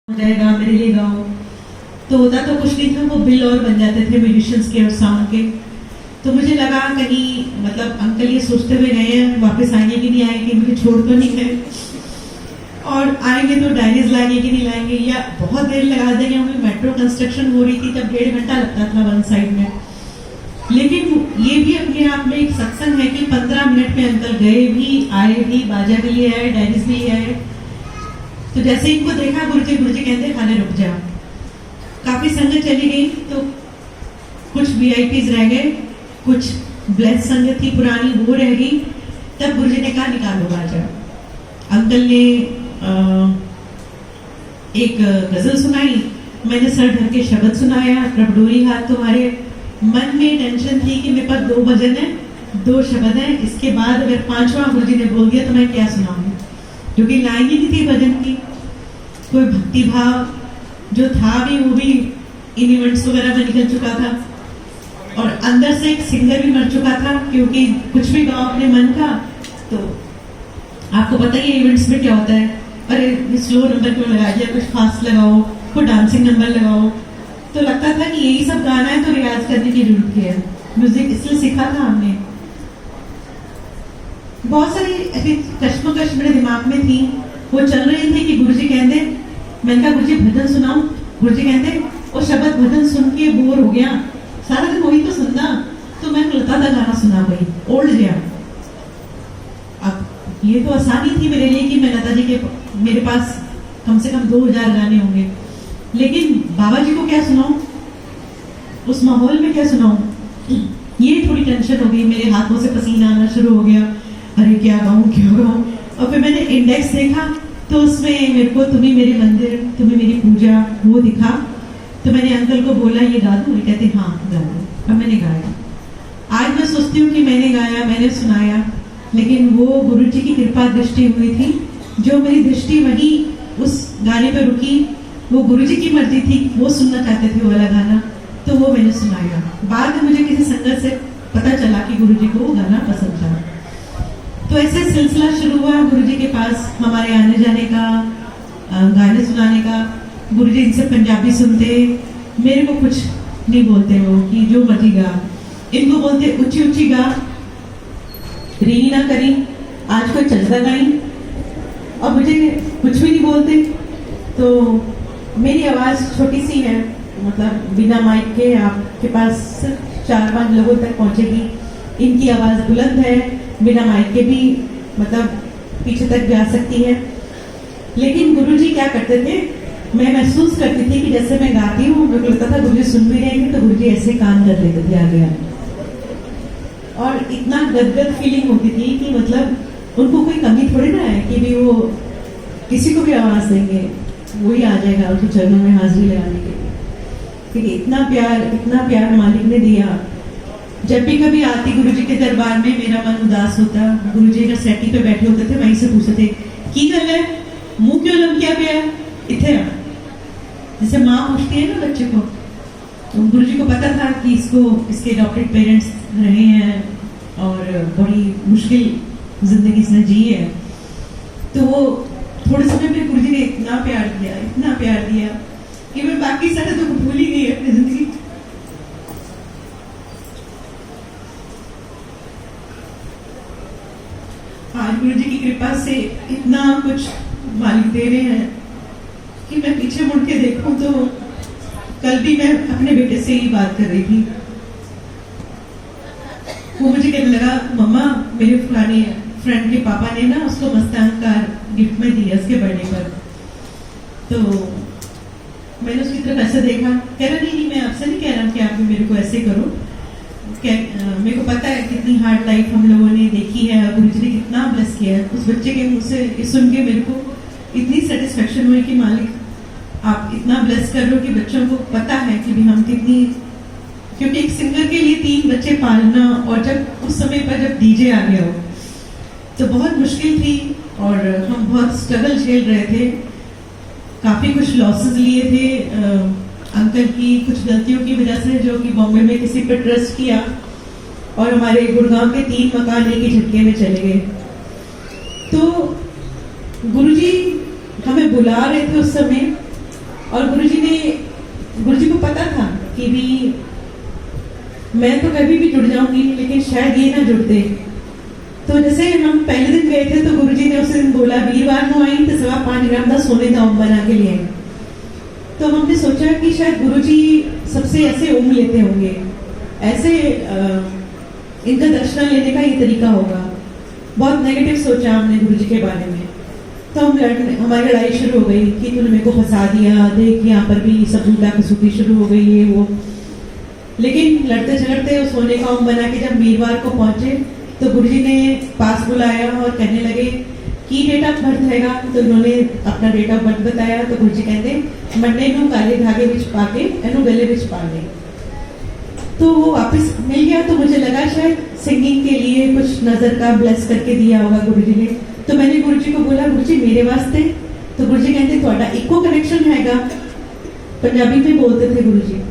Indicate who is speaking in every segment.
Speaker 1: जाएगा मेरे लिए गाओ। तो होता तो कुछ नहीं था, वो बिल और बन जाते थे म्यूजिशियंस के और साउंड के। तो मुझे लगा कहीं मतलब अंकल ये सोचते हुए गए हैं वापस आएंगे कि नहीं आएंगे, मुझे छोड़ तो नहीं है, और आएंगे तो डायरीज लाएंगे कि नहीं लाएंगे, या बहुत देर लगा देंगे। हमें मेट्रो कंस्ट्रक्शन हो रही थी तब 1.5 घंटा लगता था वन साइड में। लेकिन ये भी अपने आप में एक सत्संग है कि 15 मिनट में अंकल गए भी, आए भी, बाजा भी ले आए, डायरीज भी ले आए। तो जैसे इनको देखा गुरुजी कहते खाने रुक जा। काफी संगत चली गई तो कुछ वीआईपीज रह गए, कुछ ब्लेस संगत थी पुरानी वो रह गई। तब गुरुजी ने कहा निकालो बाजा। अंकल ने एक गजल सुनाई, मैंने सर ढक के शब्द सुनाया, रबडोरी हाथ तुम्हारे। मन में टेंशन थी कि मेरे पास 2 भजन है, 2 शब्द है, इसके बाद अगर 5वां गुरुजी ने बोल दिया तो मैं क्या सुनाऊंगी, क्योंकि लाइन ही नहीं थी भजन की। कोई भक्ति भाव जो था भी वो भी इन इवेंट्स वगैरह में निकल चुका था, और अंदर से एक सिंगर भी मर चुका था, क्योंकि कुछ भी गाओ अपने मन का तो आपको पता ही है इवेंट्स में क्या होता है, अरे स्लो नंबर क्यों लगा दिया, कुछ फास्ट लगाओ, कोई डांसिंग नंबर लगाओ। तो लगता था कि यही सब गाना है तो रियाज करने की जरूरत है। म्यूजिक इसलिए सीखा था हमने। बहुत सारी ऐसी कश्मकश मेरे दिमाग में थी, वो चल रही थी कि गुरुजी कहते, मैंने कहा गुरुजी भजन सुनाऊं। गुरुजी कहते वो शब्द भजन सुन के बोर हो गया, सारा दिन वही तो सुनना। तो मैं लता का गाना सुना गई, ओल्ड गया। अब ये तो आसानी थी मेरे लिए कि मैं लता जी के, मेरे पास कम से कम 2000 गाने होंगे, लेकिन बाबा जी को क्या सुनाऊं, उस माहौल में क्या सुनाऊं, ये थोड़ी टेंशन हो गई। मेरे हाथों से पसीना आना शुरू हो गया, अरे क्या गाऊं क्या गाऊं। और फिर मैंने इंडेक्स देखा तो उसमें मेरे को तुम्ही मेरे मंदिर, तुम्ही मेरी पूजा वो दिखा। तो मैंने अंकल को बोला ये गा दूं, कहते हाँ गा दो। अब मैंने गाया। आज मैं सोचती हूँ कि मैंने गाया, मैंने सुनाया, लेकिन वो गुरुजी की कृपा दृष्टि हुई थी, जो मेरी दृष्टि वही उस गाने पर रुकी। वो गुरुजी की मर्जी थी, वो सुनना चाहते थे वो वाला गाना, तो वो मैंने सुनाया। बाद में मुझे किसी संगत से पता चला कि गुरुजी को वो गाना पसंद था। तो ऐसे सिलसिला शुरू हुआ गुरुजी के पास हमारे आने जाने का, गाने सुनाने का। गुरुजी इनसे पंजाबी सुनते, मेरे को कुछ नहीं बोलते वो कि जो मर्जी गा, इनको बोलते ऊंची ऊंची गा, री ना करी, आज कोई चलता गाई, और मुझे कुछ भी नहीं बोलते। तो मेरी आवाज छोटी सी है, मतलब बिना माइक के आपके पास सिर्फ 4-5 लोगों तक पहुंचेगी। इनकी आवाज बुलंद है, बिना माइक के भी मतलब पीछे तक जा सकती है। लेकिन गुरुजी क्या करते थे, मैं महसूस करती थी कि जैसे मैं गाती हूँ मुझे लगता था गुरुजी सुन भी रहे हैं, तो गुरुजी ऐसे कान कर लेते थे आगे आगे, और इतना गदगद फीलिंग होती थी कि मतलब उनको कोई कमी थोड़ी ना है कि भी वो किसी को भी आवाज देंगे वही आ जाएगा उनके चरणों में हाजिरी लगाने के लिए। ठीक है, इतना प्यार मालिक ने दिया। जब भी कभी आती गुरुजी के दरबार में मेरा मन उदास होता, गुरुजी ना सेटी पे बैठे होते थे, वहीं से पूछते थे की गल है, मुंह क्यों लमकिया पिया, इथे आ। जैसे माँ पूछती है ना बच्चे को, तो गुरुजी को पता था कि इसको इसके डॉक्टरेट पेरेंट्स रहे हैं और बड़ी मुश्किल जिंदगी इसने जी है। तो वो थोड़े समय में गुरुजी ने इतना प्यार दिया कि मैं बाकी सारे तो भूल ही गई अपनी जिंदगी। आज गुरुजी की कृपा से इतना कुछ मालिक दे रहे हैं कि मैं पीछे मुड़ के देखूं तो कल भी मैं अपने बेटे से ही बात कर रही थी। वो मुझे कहने लगा मम्मा मेरे पुराने फ्रेंड के पापा ने ना उसको मस्तान कार गिफ्ट में दिया उसके बर्थडे पर। तो मैंने उसकी तरफ ऐसे देखा, कह रहा नहीं मैं आपसे नहीं कह रहा हूँ कि आप भी मेरे को ऐसे करो, मेरे को पता है कितनी हार्ड लाइफ हम लोगों ने देखी है, गुरुजी ने कितना ब्लेस किया है। उस बच्चे के मुंह से सुन के मेरे को इतनी सेटिस्फेक्शन हुई कि मालिक आप इतना ब्लेस कर रहे हो कि बच्चों को पता है कि भी हम कितनी, क्योंकि एक सिंगर के लिए 3 बच्चे पालना, और जब उस समय पर जब डीजे आ गया हो तो बहुत मुश्किल थी, और हम बहुत स्ट्रगल झेल रहे थे। काफी कुछ लॉसेस लिए थे अंकल की कुछ गलतियों की वजह से, जो कि बॉम्बे में किसी पर ट्रस्ट किया और हमारे गुड़गांव के 3 मकान एक ही झटके में चले गए। तो गुरुजी हमें बुला रहे थे उस समय, और गुरुजी को पता था कि भी मैं तो कभी भी जुड़ जाऊंगी, लेकिन शायद ये ना जुड़ते। तो जैसे हम पहले दिन गए थे तो गुरुजी ने उस दिन बोला वीरवार को आई तो 5.25 ग्राम का सोने का ओम बना के ले आए। तो हमने सोचा कि शायद गुरुजी सबसे ऐसे ओम लेते होंगे, ऐसे इनका दर्शन लेने का ये तरीका होगा। बहुत नेगेटिव सोचा हमने गुरुजी के बारे में। तो हमारी लड़ाई शुरू हो गई कि तूने मेरे को फंसा दिया, देख यहाँ पर भी सब झूठा कसूती शुरू हो गई है वो। लेकिन लड़ते झगड़ते उस सोने का ओम बना के जब वीरवार को पहुंचे तो गुरुजी ने पास बुलाया और कहने लगे कि डेट ऑफ बर्थ हैगा। तो उन्होंने अपना डेट ऑफ बर्थ बताया। तो गुरुजी कहते मंडे ਨੂੰ काले धागे विच पाके एनु गले विच पा ले। तो वो वापस मिल गया। तो मुझे लगा शायद सिंगिंग के लिए कुछ नजर का ब्लेस करके दिया होगा गुरुजी ने। तो मैंने गुरुजी को बोला गुरुजी मेरे वास्ते। तो गुरुजी कहते ਤੁਹਾਡਾ इको कनेक्शन हैगा। पंजाबी में बोलते थे गुरुजी,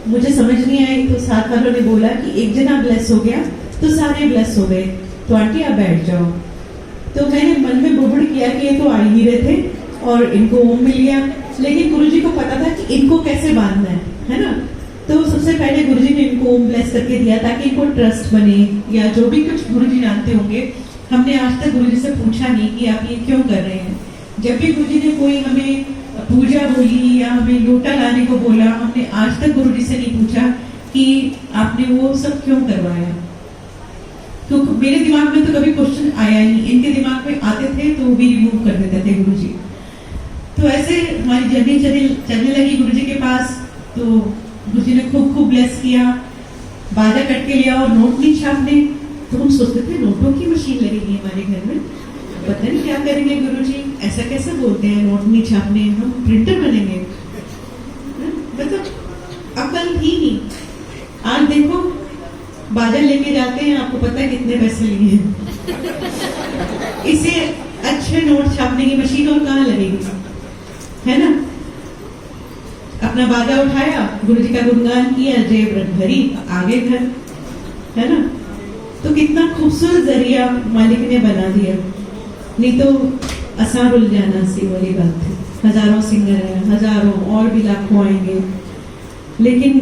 Speaker 1: मुझे समझ नहीं आई। तो साथ वालों ने बोला कि एक जना ब्लेस हो गया तो सारे ब्लेस हो गए, तो आंटी आप बैठ जाओ। तो मैंने मन में बुड़बुड़ किया कि ये तो आ ही रहे थे और इनको ओम मिल गया। लेकिन गुरुजी को पता था कि इनको कैसे बांधना है ना। तो सबसे पहले गुरुजी ने इनको ओम ब्लेस करके दिया ताकि इनको ट्रस्ट बने, या जो भी कुछ गुरुजी जानते होंगे। हमने आज तक गुरुजी से पूछा नहीं कि आप ये क्यों कर रहे हैं। जब भी गुरुजी ने कोई हमें पूजा बोली या हमें लोटा लाने को बोला, हमने आज तक गुरुजी से नहीं पूछा कि आपने वो सब क्यों करवाया। तो मेरे दिमाग में तो कभी क्वेश्चन आया नहीं, इनके दिमाग में आते थे तो वो भी रिमूव कर देते थे गुरुजी। तो ऐसे हमारी जर्नी चलने लगी गुरुजी के पास। तो गुरुजी ने खूब खूब ब्लेस किया, बाजा कट के लिया और नोट नहीं छापने। तो हम सोचते थे नोटों की मशीन लगेगी हमारे घर में, पता नहीं क्या करेंगे गुरुजी, ऐसा कैसे बोलते हैं नोट नहीं छापने, हम प्रिंटर बनेंगे। मतलब अकल ही नहीं। आज देखो बाजा लेके जाते हैं, आपको पता है कितने पैसे लिए हैं। इसे अच्छे नोट छापने की मशीन और कहाँ लगेगी, है ना। अपना बाजा उठाया, गुरुजी का गुणगान किया, जेब भरी, आगे घर, है ना। तो कितना खूबसूरत जरिया मालिक ने बना दिया। नहीं तो आसान उल जाना सी वाली बात है। हजारों सिंगर हैं, हजारों और भी लाखों आएंगे, लेकिन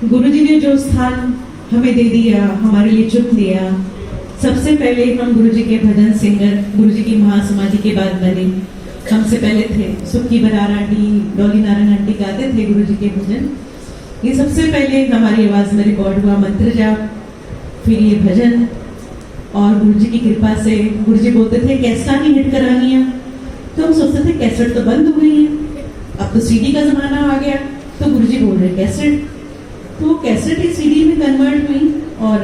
Speaker 1: गुरुजी ने जो स्थान हमें दे दिया, हमारे लिए चुन दिया। सबसे पहले हम गुरुजी के भजन सिंगर गुरुजी की महासमाधि के बाद बने। हमसे पहले थे सुक्की बरार आंटी, डॉली नारायण आंटी गाते थे गुरुजी के भजन। ये सबसे पहले हमारी आवाज में रिकॉर्ड हुआ मंत्र जाप, फिर ये भजन। और गुरुजी की कृपा से गुरुजी बोलते थे कैसा नहीं हिट करानी है। तो हम सोचते थे कैसेट तो बंद हो गई है, अब तो सीडी का जमाना आ गया। तो गुरुजी बोल रहे कैसेट, तो कैसेट ही सीडी में कन्वर्ट हुई। और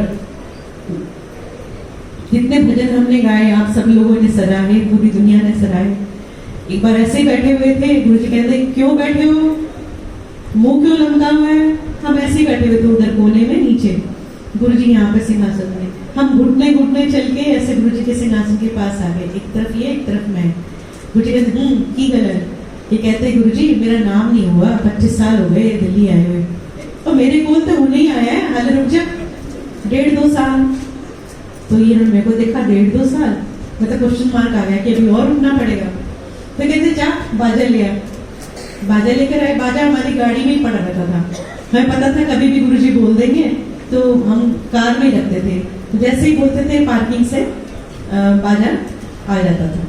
Speaker 1: जितने भजन हमने गाए आप सब लोगों ने सराहे, पूरी दुनिया ने सराहे। एक बार ऐसे ही बैठे हुए थे, गुरुजी कहते क्यों बैठे हो, मुंह क्यों लमका हुआ है। हम ऐसे ही बैठे हुए थे उधर कोने में नीचे, गुरुजी यहाँ पे सिंहासन में। हम घुटने घुटने चल के ऐसे गुरुजी के सिंहासन के पास आ गए, एक तरफ ये एक तरफ मैं। गुरुजी कहते की गलत। ये कहते गुरुजी मेरा नाम नहीं हुआ, 25 साल हो गए दिल्ली आए हुए, और मेरे को तो होने ही आया है, हाल रुक जा 1.5-2 साल। तो ये मेरे को देखा 1.5-2 साल, मतलब क्वेश्चन मार्क आ गया कि अभी और रुकना पड़ेगा। तो कहते जा बाजा ले आ। बाजा लेकर आए। बाजा हमारी गाड़ी में ही पड़ा रहता था, हमें पता था कभी भी गुरुजी बोल देंगे तो हम कार में ही रखते थे। तो जैसे ही बोलते थे पार्किंग से बाजा आ जाता था।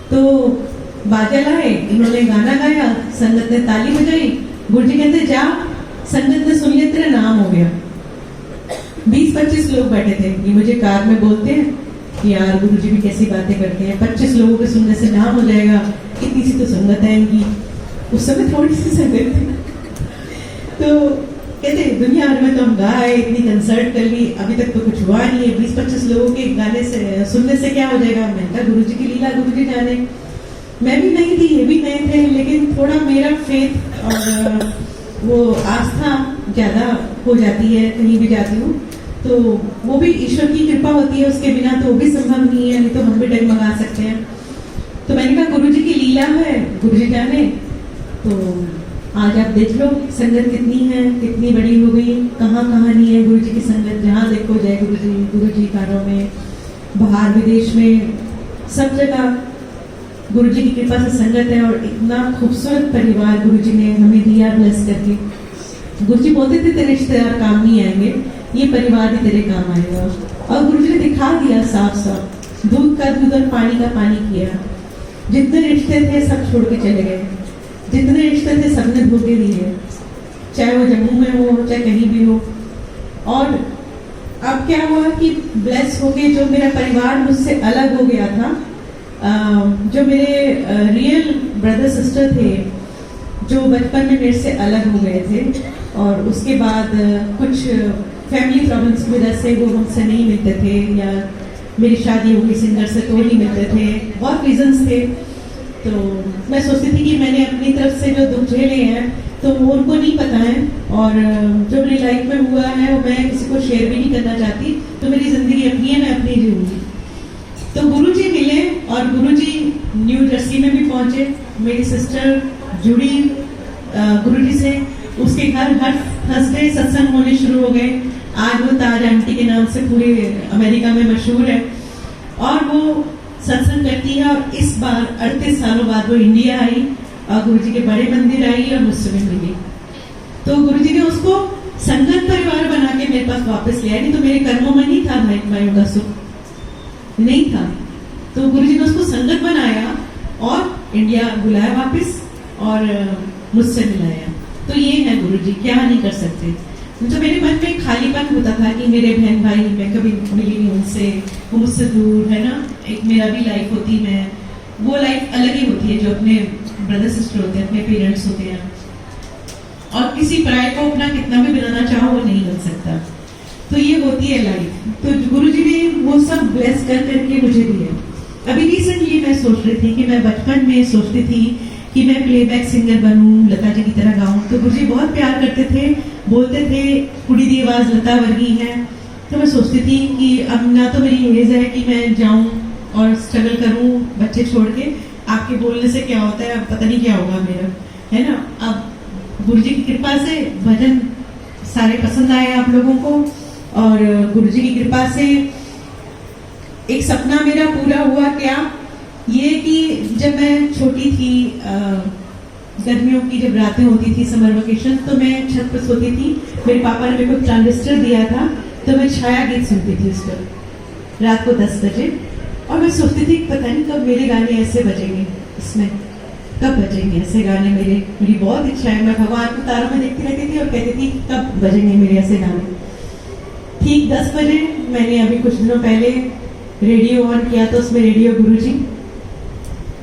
Speaker 1: तो बाजा लाए, इन्होंने गाना गाया, संगत ने ताली बजाई। गुरुजी कहते जा, संगत ने सुन लिया तेरा नाम हो गया। 20-25 लोग बैठे थे। ये मुझे कार में बोलते हैं कि यार गुरुजी भी कैसी बातें करते हैं, 25 लोगों के सुनने से नाम हो जाएगा, इतनी सी तो संगत है इनकी। उस समय थोड़ी सी संगत थी। तो कहते दुनिया भर में तो हम गाए, इतनी कंसर्ट कर ली, अभी तक तो कुछ हुआ नहीं है, 20-25 लोगों के गाने से सुनने से क्या हो जाएगा। मैंने कहा गुरुजी की लीला गुरुजी जाने। मैं भी नहीं थी, ये भी नए थे, लेकिन थोड़ा मेरा फेथ और वो आस्था ज्यादा हो जाती है कहीं भी जाती हूँ। तो वो भी ईश्वर की कृपा होती है, उसके बिना तो वो भी संभव नहीं है, नहीं तो हम भी डगमगा सकते हैं। तो मैंने कहा गुरुजी की लीला है, गुरुजी जाने। तो आज आप देख लो संगत कितनी है, कितनी बड़ी हो गई, कहाँ कहाँ नहीं है गुरुजी की संगत। जहाँ देखो जय गुरुजी, गुरुजी कारों में, बाहर विदेश में, सब जगह। गुरुजी की कृपा से संगत है और इतना खूबसूरत परिवार गुरुजी ने हमें दिया ब्लेस करके। गुरुजी बोलते थे तेरे रिश्तेदार काम नहीं आएंगे, ये परिवार ही तेरे काम आएगा। और गुरुजी ने दिखा दिया साफ साफ, दूध का दूध और पानी का पानी किया। जितने रिश्ते थे सब छोड़ के चले गए, जितने रिश्ते थे सबने धोखे दिए, चाहे वो जम्मू में हो चाहे कहीं भी हो। और अब क्या हुआ कि ब्लेस हो गए, जो मेरा परिवार मुझसे अलग हो गया था, जो मेरे रियल ब्रदर सिस्टर थे जो बचपन में मेरे से अलग हो गए थे, और उसके बाद कुछ फैमिली प्रॉब्लम्स की वजह से वो हमसे नहीं मिलते थे, या मेरी शादी हो गई सिंगर से तो नहीं मिलते थे, बहुत रीजंस थे। तो मैं सोचती थी कि मैंने अपनी तरफ से जो दुख झेले हैं तो वो उनको नहीं पता है, और जो मेरी लाइफ में हुआ है वो मैं किसी को शेयर भी नहीं करना चाहती। तो मेरी जिंदगी अपनी है, मैं अपनी जीऊंगी। तो गुरुजी मिले और गुरुजी न्यू जर्सी में भी पहुंचे। मेरी सिस्टर जुड़ी गुरुजी से, उसके घर हर थर्सडे सत्संग होने शुरू हो गए। आज वो ताज आंटी के नाम से पूरे अमेरिका में मशहूर है, और वो सत्संग करती है। और इस बार 38 सालों बाद वो इंडिया आई और गुरुजी के बड़े मंदिर आई और मुझसे भी मिली। तो गुरुजी ने उसको संगत परिवार बना के मेरे पास वापस लिया। नहीं तो मेरे कर्मों में नहीं था भाइयों का सुख, नहीं था। तो गुरुजी ने उसको संगत बनाया और इंडिया बुलाया वापस और मुझसे मिलाया। तो ये है गुरुजी, क्या नहीं कर सकते। तो मेरे मन में खालीपन होता था कि मेरे बहन भाई, मैं कभी मिली नहीं उनसे, वो मुझसे दूर है ना। एक मेरा भी लाइफ होती, मैं वो लाइफ अलग ही होती है जो अपने ब्रदर सिस्टर होते हैं, अपने पेरेंट्स होते हैं। और किसी पराये को अपना कितना भी बनाना चाहो वो नहीं बन सकता। तो ये होती है लाइफ। तो गुरुजी ने वो सब ब्लेस कर करके मुझे दिया। अभी रिसेंटली मैं सोच रही थी कि मैं बचपन में सोचती थी कि मैं प्लेबैक सिंगर बनूं, लता जी की तरह गाऊं। तो गुरुजी बहुत प्यार करते थे, बोलते थे कुड़ी दी आवाज लता वर्गी है। तो मैं सोचती थी कि अब ना तो मेरी एज है कि मैं जाऊं और स्ट्रगल करूं बच्चे छोड़ के। आपके बोलने से क्या होता है, अब पता नहीं क्या होगा मेरा, है ना। अब गुरुजी की कृपा से भजन सारे पसंद आए आप लोगों को, और गुरुजी की कृपा से एक सपना मेरा पूरा हुआ। क्या ये कि जब मैं छोटी थी, गर्मियों की जब रातें होती थी, समर वेकेशन, तो मैं छत पर सोती थी। मेरे पापा ने मेरे को ट्रांजिस्टर दिया था, तो मैं छाया गीत सुनती थी उस पर रात को 10 बजे। और मैं सोचती थी पता नहीं कब मेरे गाने ऐसे बजेंगे, इसमें कब बजेंगे ऐसे गाने मेरी बहुत इच्छा है। मैं भगवान को तारों में देखती रहती थी और कहती थी कब बजेंगे मेरे ऐसे गाने। ठीक 10 बजे मैंने अभी कुछ दिनों पहले रेडियो ऑन किया, तो उसमें रेडियो गुरुजी,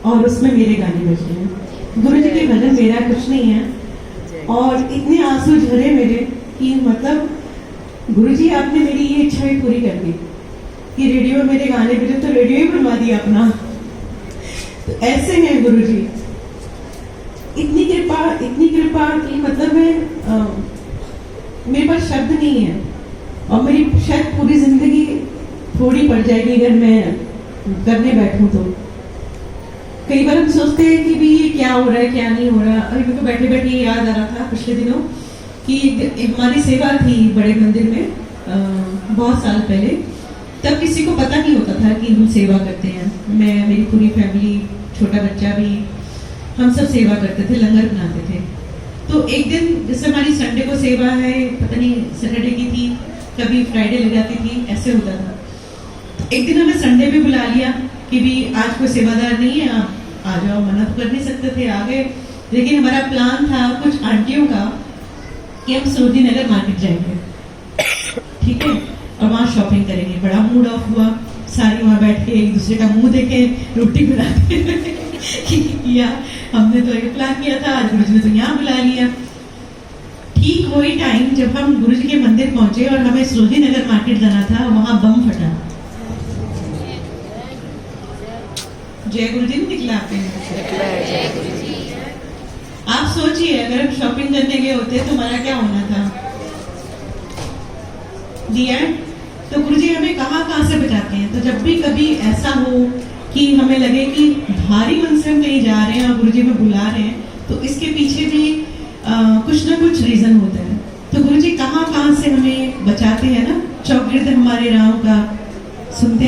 Speaker 1: और उसमें मेरे गाने बज रहे हैं। गुरुजी के भजन, मेरा कुछ नहीं है। और इतने आंसू झरे मेरे कि मतलब गुरुजी आपने मेरी ये इच्छा भी पूरी कर दी कि रेडियो मेरे गाने बजे, तो रेडियो ही बनवा दिया अपना। तो ऐसे हैं गुरुजी, इतनी कृपा कि मतलब मेरे पास शब्द नहीं है। और मेरी शायद पूरी जिंदगी थोड़ी पड़ जाएगी अगर मैं करने बैठूं तो। कई बार हम सोचते हैं कि भी ये क्या हो रहा है क्या नहीं हो रहा। अभी मेरे को बैठे बैठे याद आ रहा था पिछले दिनों कि हमारी सेवा थी बड़े मंदिर में बहुत साल पहले। तब किसी को पता नहीं होता था कि हम सेवा करते हैं। मैं, मेरी पूरी फैमिली, छोटा बच्चा भी, हम सब सेवा करते थे, लंगर बनाते थे। तो एक दिन जैसे हमारी संडे को सेवा है, पता नहीं सैटरडे की थी, कभी फ्राइडे लग जाती थी, ऐसे होता था। तो एक दिन हमें संडे भी बुला लिया कि भी आज कोई सेवादार नहीं है, आप आ जाओ। मना तो कर नहीं सकते थे, आ गए। लेकिन हमारा प्लान था कुछ आंटियों का कि हम सरोजिनी नगर मार्केट जाएंगे, ठीक है, और वहाँ शॉपिंग करेंगे। बड़ा मूड ऑफ हुआ, सारी वहाँ बैठ के एक दूसरे का मुंह देखे, रोटी बनाते किया। हमने तो एक प्लान किया था, आज गुरुजी ने तो यहाँ बुला लिया। ठीक वही टाइम जब हम गुरुजी के मंदिर पहुंचे और हमें सरोजिनी नगर मार्केट जाना था, वहां बम फटा। जय गुरुजी ने निकला आपने। आप सोचिए अगर हम शॉपिंग करने गए होते तो हमारा क्या होना था। दिया। तो गुरुजी हमें कहाँ से बचाते हैं। तो जब भी कभी ऐसा हो कि हमें लगे कि भारी मन से हम कहीं जा रहे हैं और गुरुजी हमें बुला रहे हैं, तो इसके पीछे भी कुछ ना कुछ रीजन होता है। तो गुरुजी कहाँ से हमें बचाते हैं ना। चौगिर्द हमारे राम का सुनते हैं।